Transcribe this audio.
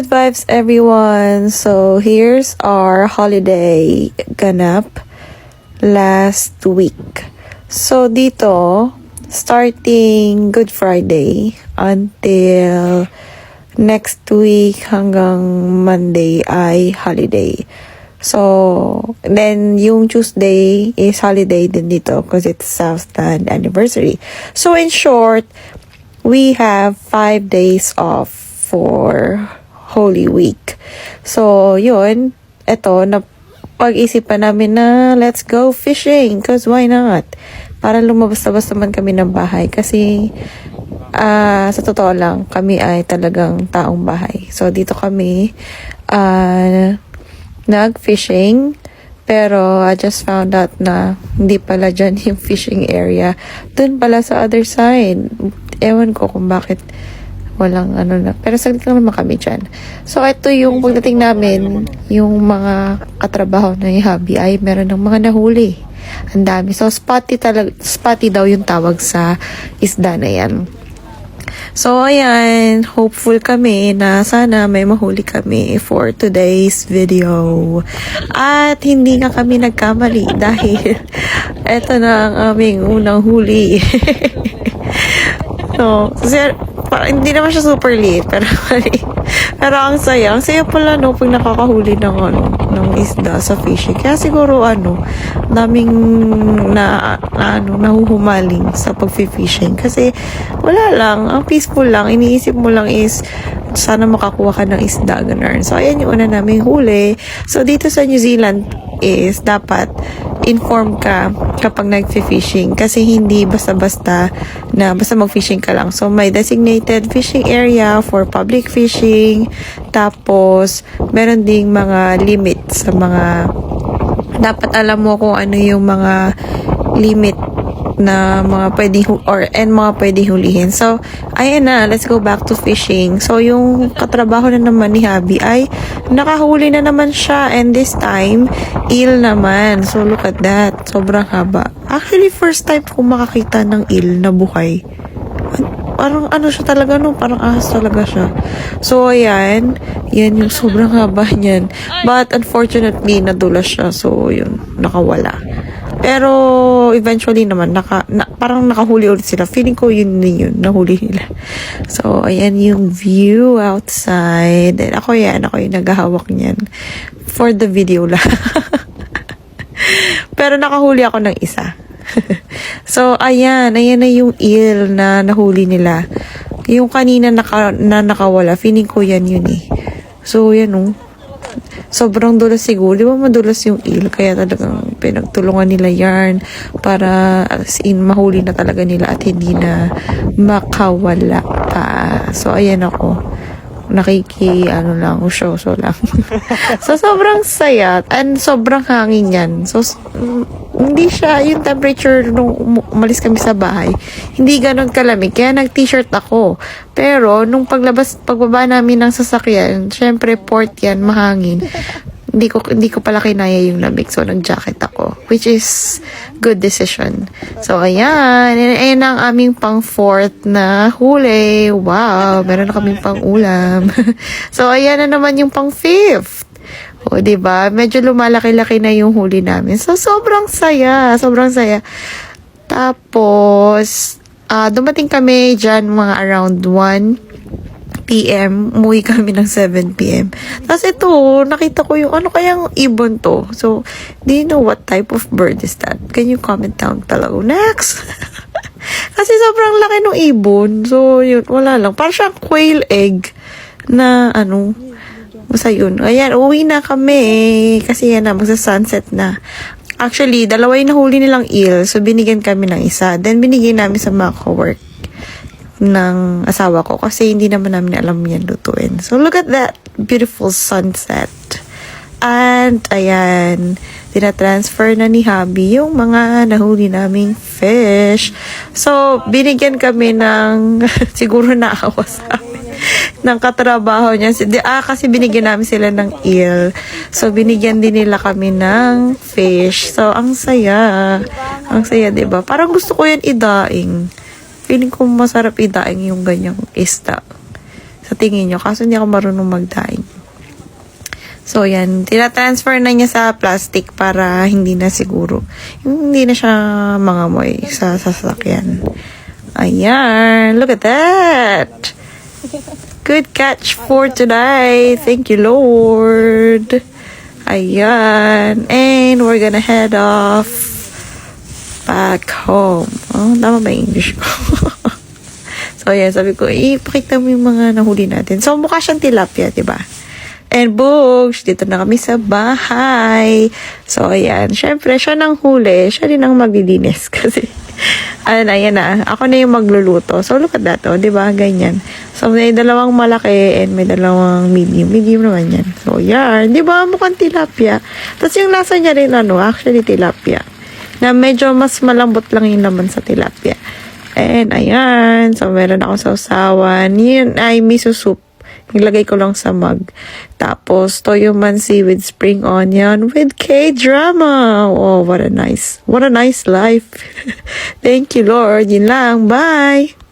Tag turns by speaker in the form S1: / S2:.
S1: Good vibes, everyone. So, here's our holiday ganap last week. So, dito, starting Good Friday until next week hanggang Monday ay holiday. So, then yung Tuesday is holiday din dito because it's South Stand anniversary. So, in short, we have 5 days off for Holy Week. So, yun. Ito, pag-isipan namin na let's go fishing because why not? Para lumabas-labas naman kami ng bahay kasi sa totoo lang, kami ay talagang taong bahay. So, dito kami nag-fishing. Pero, I just found out na hindi pala dyan yung fishing area. Dun pala sa other side. Ewan ko kung bakit walang ano na. Pero saglit lang naman kami dyan. So, ito yung pagdating namin, yung mga katrabaho na yung hubby ay meron ng mga nahuli. Ang dami. So, spotty daw yung tawag sa isda na yan. So, ayan, hopeful kami na sana may mahuli kami for today's video. At hindi nga kami nagkamali dahil eto na ang aming unang huli. So, hindi naman siya super late, pero ang saya pala no pag nakakahuli ng isda sa fishing. Kaya siguro daming nahuhumaling sa pag-fishing kasi wala lang, ang peaceful lang, iniisip mo lang is sana makakuha ka ng isda, ganun. So, ayan yung una naming huli. So, dito sa New Zealand is dapat inform ka kapag nag-fishing kasi hindi basta-basta na basta mag-fishing ka lang. So, may designated fishing area for public fishing. Tapos, meron ding mga limit sa mga dapat alam mo kung ano yung mga limit na mga pwedeng hulihin. So, ayan na, let's go back to fishing. So, yung katrabaho na naman ni Habi ay nakahuli na naman siya, and this time, eel naman. So, look at that. Sobrang haba. Actually, first time ko makakita ng eel na buhay. Parang siya talaga, parang ahas talaga siya. So, ayan. Yan yung sobrang haba niyan. But, unfortunately, nadulas siya. So, yun, nakawala. Pero, eventually naman, parang nakahuli ulit sila. Feeling ko yun nahuli nila. So, ayan yung view outside. And ako yung naghahawak niyan. For the video lang. Pero nakahuli ako ng isa. So, ayan na yung eel na nahuli nila. Yung kanina na nakawala, feeling ko yan yun eh. So, yan sobrang dulas siguro. Di ba madulas yung eel? Kaya talagang pinagtulungan nila yarn para mahuli na talaga nila at hindi na makawala pa. So, ayan ako. Show lang. So, sobrang saya and sobrang hangin yan. So, hindi siya, yung temperature nung umalis kami sa bahay, hindi ganon kalamig. Kaya nag-t-shirt ako. Pero, nung pagbaba namin ng sasakyan, syempre port yan, mahangin. Hindi ko pala kinaya yung lamig. So, nag-jacket ako. Which is good decision. So, ayan. Ayan ang aming pang-4th na huli. Wow. Meron na kaming pang-ulam. So, ayan na naman yung pang-5th. O, diba? Medyo lumalaki-laki na yung huli namin. So, sobrang saya. Sobrang saya. Tapos, dumating kami dyan mga around 1 PM, umuwi kami ng 7 PM. Tapos ito, nakita ko yung ano kayang ibon to. So, do you know what type of bird is that? Can you comment down below? Next! Kasi sobrang laki ng ibon. So, yun, wala lang. Parang siyang quail egg na basta yun. Ayan, uwi na kami. Kasi yan na, magsa-sunset na. Actually, dalawa yung nahuli nilang eel. So, binigyan kami ng isa. Then, binigyan namin sa mga co-work ng asawa ko kasi hindi naman namin alam yan lutuin. So, look at that beautiful sunset. And, ayan, tinatransfer na ni Habi yung mga nahuli naming fish. So, binigyan kami ng, siguro naawa sa amin, ng katrabaho niya. Kasi binigyan namin sila ng eel. So, binigyan din nila kami ng fish. So, ang saya. Ang saya, diba? Parang gusto ko yan idaing. Feeling ko masarap idaing yung ganyang isda. Sa sa tingin nyo. Kaso hindi ako marunong magdaing. So, yan. Tinatransfer na niya sa plastic para hindi na siguro. Hindi na siya mangamoy sa sasakyan. Ayan. Look at that. Good catch for today. Thank you, Lord. Ayan. And we're gonna head off back home. Oh, tama ba yung English ko? So, ayan. Sabi ko, ipakita mo yung mga nahuli natin. So, mukha siyang tilapia, diba? And books, dito na kami sa bahay. So, ayan. Syempre, siya nang huli. Siya din ang maglilinis. Kasi, ayan na. Ako na yung magluluto. So, look at that, oh. Diba? Ganyan. So, may dalawang malaki and may dalawang medium. Medium naman yan. So, yan. Diba? Mukhang tilapia. Tapos, yung lasa niya rin, actually tilapia. Na medyo mas malambot lang yung laman sa tilapia. And, ayan. So, meron ako sausawan. Yun ay miso soup. Nilagay ko lang sa mug. Tapos, toyo mansi with spring onion with K-drama. Oh, what a nice life. Thank you, Lord. Yun lang. Bye!